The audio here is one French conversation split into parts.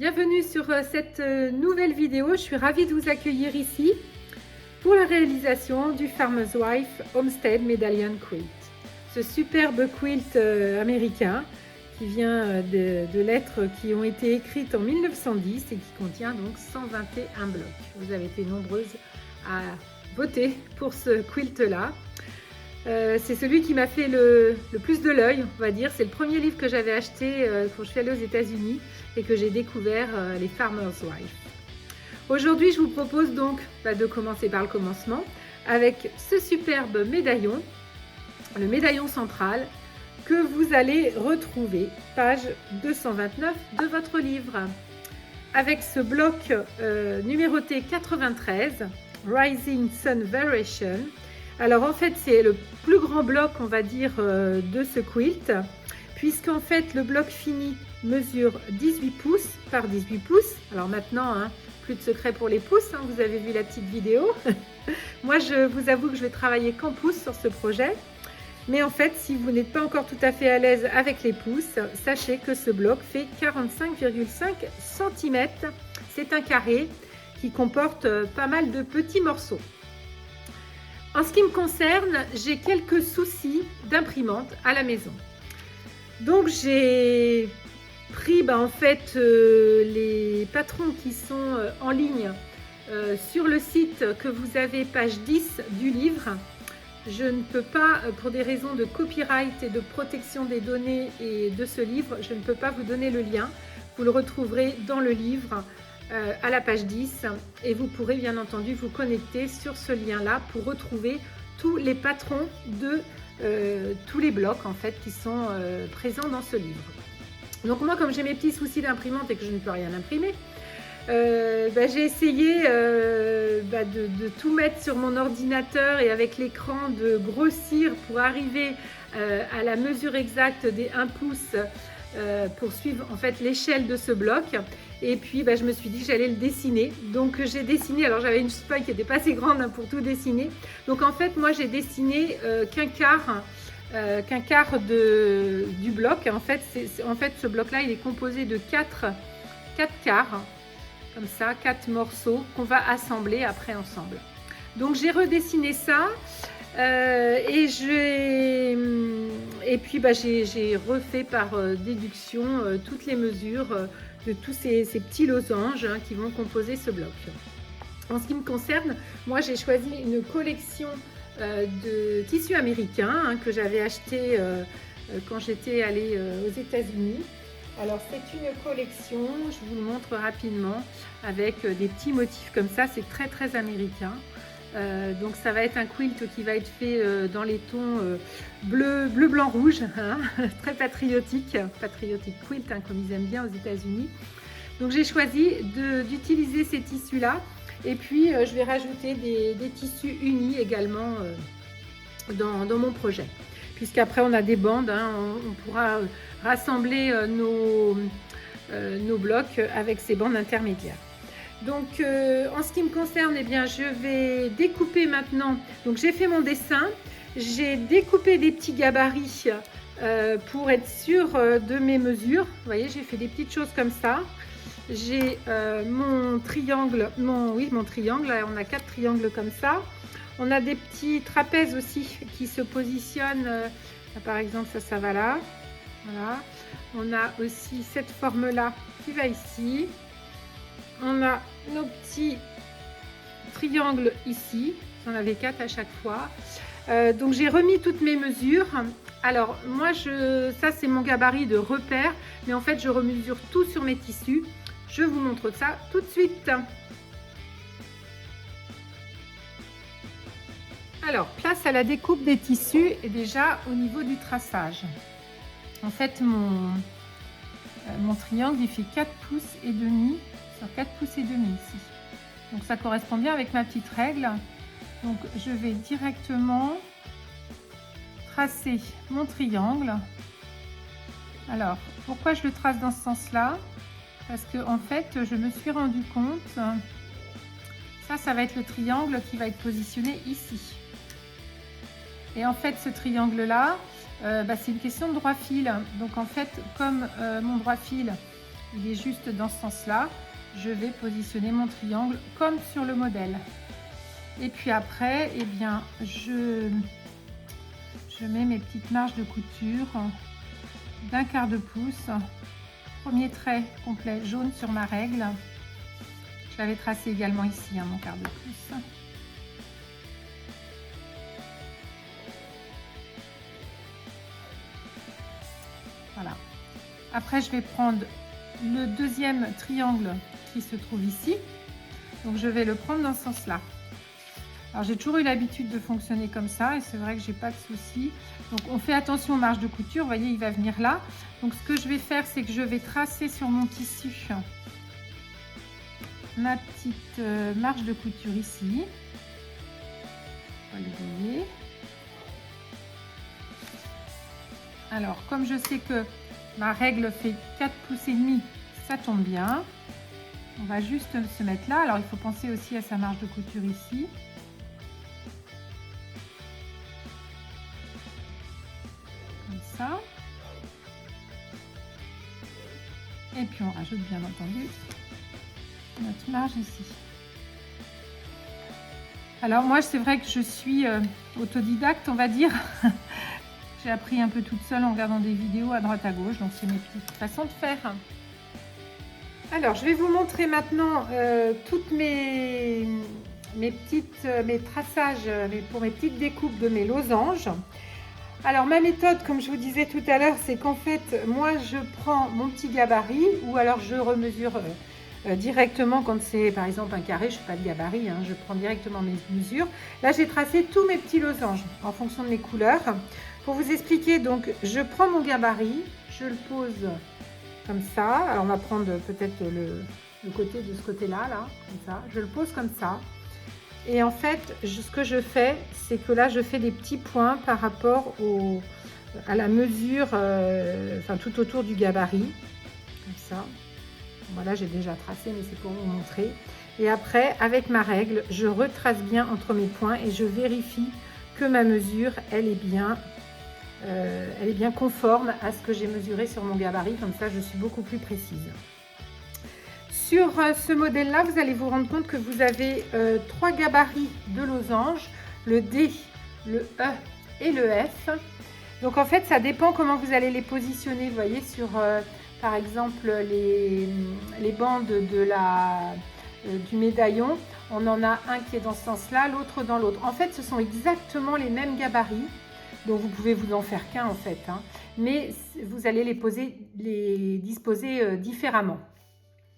Bienvenue sur cette nouvelle vidéo. Je suis ravie de vous accueillir ici pour la réalisation du Farmer's Wife Homestead Medallion Quilt. Ce superbe quilt américain qui vient de lettres qui ont été écrites en 1910 et qui contient donc 121 blocs. Vous avez été nombreuses à voter pour ce quilt-là. C'est celui qui m'a fait le plus de l'œil, on va dire. C'est le premier livre que j'avais acheté quand je suis allée aux États-Unis et que j'ai découvert les Farmer's Wife. Aujourd'hui, je vous propose donc de commencer par le commencement avec ce superbe médaillon, le médaillon central que vous allez retrouver, page 229 de votre livre, avec ce bloc numéroté 93, Rising Sun Variation. Alors en fait, c'est le plus grand bloc, on va dire, de ce quilt, puisqu'en fait, le bloc fini mesure 18 pouces par 18 pouces. Alors maintenant, plus de secret pour les pouces, vous avez vu la petite vidéo. Moi, je vous avoue que je vais travailler qu'en pouces sur ce projet. Mais en fait, si vous n'êtes pas encore tout à fait à l'aise avec les pouces, sachez que ce bloc fait 45,5 cm. C'est un carré qui comporte pas mal de petits morceaux. En ce qui me concerne, j'ai quelques soucis d'imprimante à la maison. Donc j'ai pris en fait les patrons qui sont en ligne sur le site que vous avez, page 10 du livre. Je ne peux pas, pour des raisons de copyright et de protection des données et de ce livre, je ne peux pas vous donner le lien. Vous le retrouverez dans le livre à la page 10 et vous pourrez bien entendu vous connecter sur ce lien là pour retrouver tous les patrons de tous les blocs en fait qui sont présents dans ce livre. Donc moi, comme j'ai mes petits soucis d'imprimante et que je ne peux rien imprimer, j'ai essayé de tout mettre sur mon ordinateur et avec l'écran de grossir pour arriver à la mesure exacte des 1 pouce pour suivre en fait l'échelle de ce bloc. Et puis je me suis dit que j'allais le dessiner. Donc j'ai dessiné, alors j'avais une feuille qui n'était pas assez grande pour tout dessiner. Donc en fait moi j'ai dessiné qu'un quart du bloc. En fait ce bloc là il est composé de 4 quarts, comme ça, 4 morceaux qu'on va assembler après ensemble. Donc j'ai redessiné ça et puis j'ai refait par déduction toutes les mesures de tous ces petits losanges qui vont composer ce bloc. En ce qui me concerne, moi j'ai choisi une collection de tissus américains que j'avais acheté quand j'étais allée aux États-Unis. Alors c'est une collection, je vous le montre rapidement, avec des petits motifs comme ça, c'est très très américain. Donc ça va être un quilt qui va être fait dans les tons bleu, blanc, rouge, très patriotique quilt comme ils aiment bien aux États-Unis. Donc j'ai choisi d'utiliser ces tissus-là et puis je vais rajouter des tissus unis également dans mon projet. Puisqu'après on a des bandes, on pourra rassembler nos blocs avec ces bandes intermédiaires. Donc en ce qui me concerne, je vais découper maintenant. Donc j'ai fait mon dessin, j'ai découpé des petits gabarits pour être sûre de mes mesures. Vous voyez, j'ai fait des petites choses comme ça. J'ai mon triangle, mon triangle, on a 4 triangles comme ça. On a des petits trapèzes aussi qui se positionnent, par exemple ça va là, voilà. On a aussi cette forme là qui va ici. On a nos petits triangles ici, j'en avais 4 à chaque fois. Donc j'ai remis toutes mes mesures. Alors moi ça c'est mon gabarit de repère, mais en fait je remesure tout sur mes tissus. Je vous montre ça tout de suite. Alors, place à la découpe des tissus et déjà au niveau du traçage. En fait, mon triangle, il fait 4 pouces et demi sur 4 pouces et demi ici. Donc, ça correspond bien avec ma petite règle. Donc, je vais directement tracer mon triangle. Alors, pourquoi je le trace dans ce sens-là? Parce que, en fait, je me suis rendu compte, ça va être le triangle qui va être positionné ici. Et en fait, ce triangle-là, c'est une question de droit fil. Donc en fait, comme mon droit fil, il est juste dans ce sens-là. Je vais positionner mon triangle comme sur le modèle. Et puis après, eh bien, je mets mes petites marges de couture d'1/4 de pouce. Premier trait complet jaune sur ma règle. Je l'avais tracé également ici, hein, mon quart de pouce. Voilà. Après, je vais prendre le deuxième triangle qui se trouve ici. Donc, je vais le prendre dans ce sens-là. Alors, j'ai toujours eu l'habitude de fonctionner comme ça et c'est vrai que j'ai pas de souci. Donc, on fait attention aux marges de couture. Vous voyez, il va venir là. Donc, ce que je vais faire, c'est que je vais tracer sur mon tissu ma petite marge de couture ici. On va le voyez. Alors, comme je sais que ma règle fait 4 pouces et demi, ça tombe bien. On va juste se mettre là. Alors, il faut penser aussi à sa marge de couture ici. Comme ça. Et puis, on rajoute bien entendu notre marge ici. Alors, moi, c'est vrai que je suis autodidacte, on va dire. J'ai appris un peu toute seule en regardant des vidéos à droite à gauche. Donc, c'est mes petites façons de faire. Alors, je vais vous montrer maintenant toutes mes traçages pour mes petites découpes de mes losanges. Alors, ma méthode, comme je vous disais tout à l'heure, c'est qu'en fait, moi, je prends mon petit gabarit ou alors je remesure directement quand c'est, par exemple, un carré. Je ne fais pas de gabarit, hein, je prends directement mes mesures. Là, j'ai tracé tous mes petits losanges en fonction de mes couleurs. Pour vous expliquer, donc, je prends mon gabarit, je le pose comme ça. Alors, on va prendre peut-être le côté de ce côté-là, là, comme ça. Je le pose comme ça. Et en fait, ce que je fais, c'est que là, je fais des petits points par rapport à la mesure, enfin, tout autour du gabarit. Comme ça. Voilà, j'ai déjà tracé, mais c'est pour vous montrer. Et après, avec ma règle, je retrace bien entre mes points et je vérifie que ma mesure, elle est bien conforme à ce que j'ai mesuré sur mon gabarit. Comme ça, je suis beaucoup plus précise. Sur ce modèle-là, vous allez vous rendre compte que vous avez 3 gabarits de losange, le D, le E et le F. Donc en fait, ça dépend comment vous allez les positionner. Vous voyez, sur par exemple les bandes du médaillon, on en a un qui est dans ce sens-là, l'autre dans l'autre. En fait, ce sont exactement les mêmes gabarits. Donc vous pouvez vous en faire qu'un en fait, hein, mais vous allez les disposer différemment.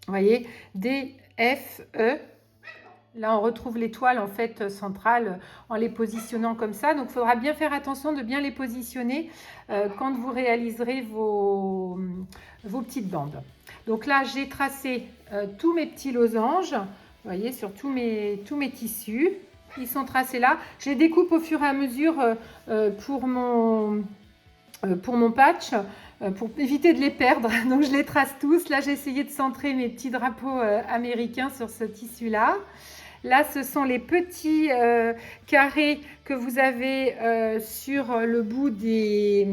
Vous voyez, D, F, E. Là, on retrouve l'étoile en fait centrale en les positionnant comme ça. Donc, il faudra bien faire attention de bien les positionner quand vous réaliserez vos petites bandes. Donc là, j'ai tracé tous mes petits losanges. Vous voyez, sur tous mes tissus. Ils sont tracés là. Je les découpe au fur et à mesure pour mon patch. Pour éviter de les perdre, donc je les trace tous. Là, j'ai essayé de centrer mes petits drapeaux américains sur ce tissu-là. Là, ce sont les petits carrés que vous avez sur le bout des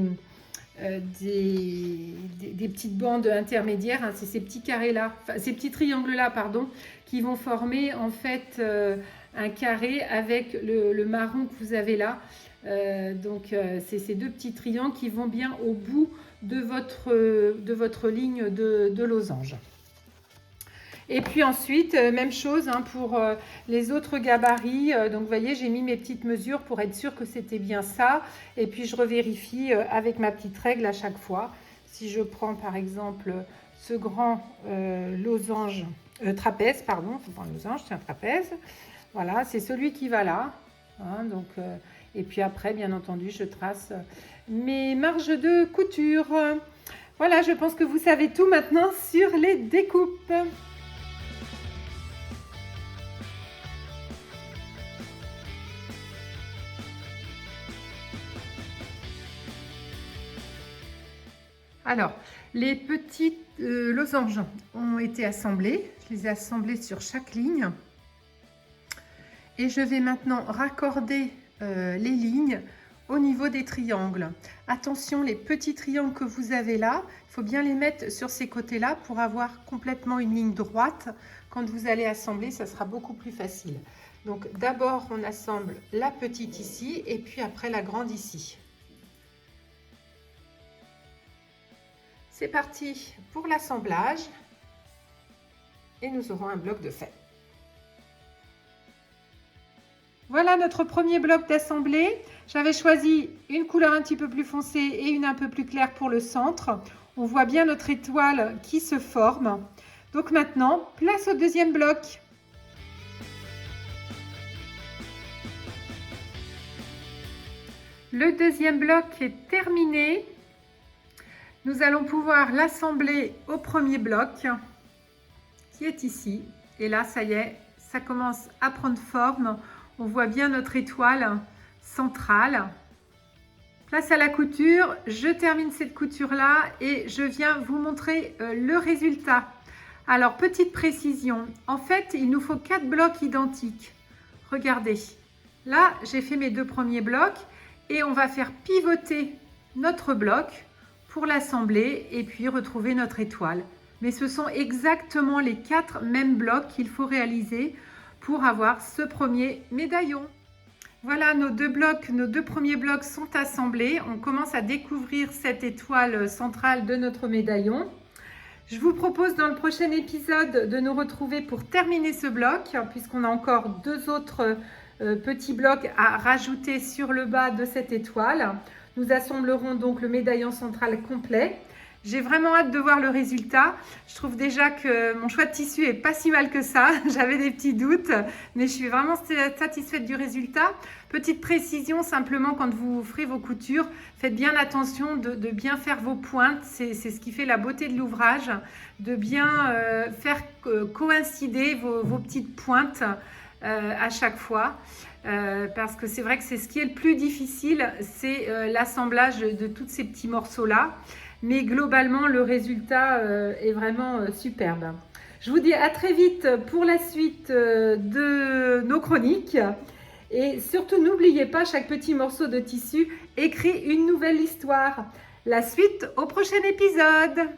petites bandes intermédiaires. Hein. C'est ces petits carrés-là, enfin, ces petits triangles-là, pardon, qui vont former en fait un carré avec le marron que vous avez là. Donc, c'est ces deux petits triangles qui vont bien au bout de votre ligne de losange. Et puis ensuite, même chose hein, pour les autres gabarits. Donc, vous voyez, j'ai mis mes petites mesures pour être sûre que c'était bien ça. Et puis, je revérifie avec ma petite règle à chaque fois. Si je prends, par exemple, ce grand trapèze, pardon, c'est pas un losange, c'est un trapèze. Voilà, c'est celui qui va là. Hein, donc, et puis après, bien entendu, je trace mes marges de couture. Voilà, je pense que vous savez tout maintenant sur les découpes. Alors, les petits losanges ont été assemblés. Je les ai assemblés sur chaque ligne. Et je vais maintenant raccorder les lignes au niveau des triangles. Attention, les petits triangles que vous avez là, il faut bien les mettre sur ces côtés-là pour avoir complètement une ligne droite. Quand vous allez assembler, ça sera beaucoup plus facile. Donc d'abord, on assemble la petite ici et puis après la grande ici. C'est parti pour l'assemblage et nous aurons un bloc de fait. Voilà notre premier bloc d'assemblée. J'avais choisi une couleur un petit peu plus foncée et une un peu plus claire pour le centre. On voit bien notre étoile qui se forme. Donc maintenant, place au deuxième bloc. Le deuxième bloc est terminé. Nous allons pouvoir l'assembler au premier bloc qui est ici. Et là, ça y est, ça commence à prendre forme. On voit bien notre étoile centrale. Place à la couture. Je termine cette couture-là et je viens vous montrer le résultat. Alors, petite précision. En fait, il nous faut 4 blocs identiques. Regardez. Là, j'ai fait mes 2 premiers blocs et on va faire pivoter notre bloc pour l'assembler et puis retrouver notre étoile. Mais ce sont exactement les 4 mêmes blocs qu'il faut réaliser pour avoir ce premier médaillon. Voilà, nos 2 premiers blocs sont assemblés. On commence à découvrir cette étoile centrale de notre médaillon. Je vous propose dans le prochain épisode de nous retrouver pour terminer ce bloc, puisqu'on a encore 2 autres petits blocs à rajouter sur le bas de cette étoile. Nous assemblerons donc le médaillon central complet. J'ai vraiment hâte de voir le résultat. Je trouve déjà que mon choix de tissu est pas si mal que ça. J'avais des petits doutes, mais je suis vraiment satisfaite du résultat. Petite précision, simplement, quand vous ferez vos coutures, faites bien attention de bien faire vos pointes. C'est ce qui fait la beauté de l'ouvrage, de bien faire coïncider vos petites pointes à chaque fois. Parce que c'est vrai que c'est ce qui est le plus difficile, c'est l'assemblage de tous ces petits morceaux-là. Mais globalement, le résultat est vraiment superbe. Je vous dis à très vite pour la suite de nos chroniques. Et surtout, n'oubliez pas, chaque petit morceau de tissu écrit une nouvelle histoire. La suite au prochain épisode.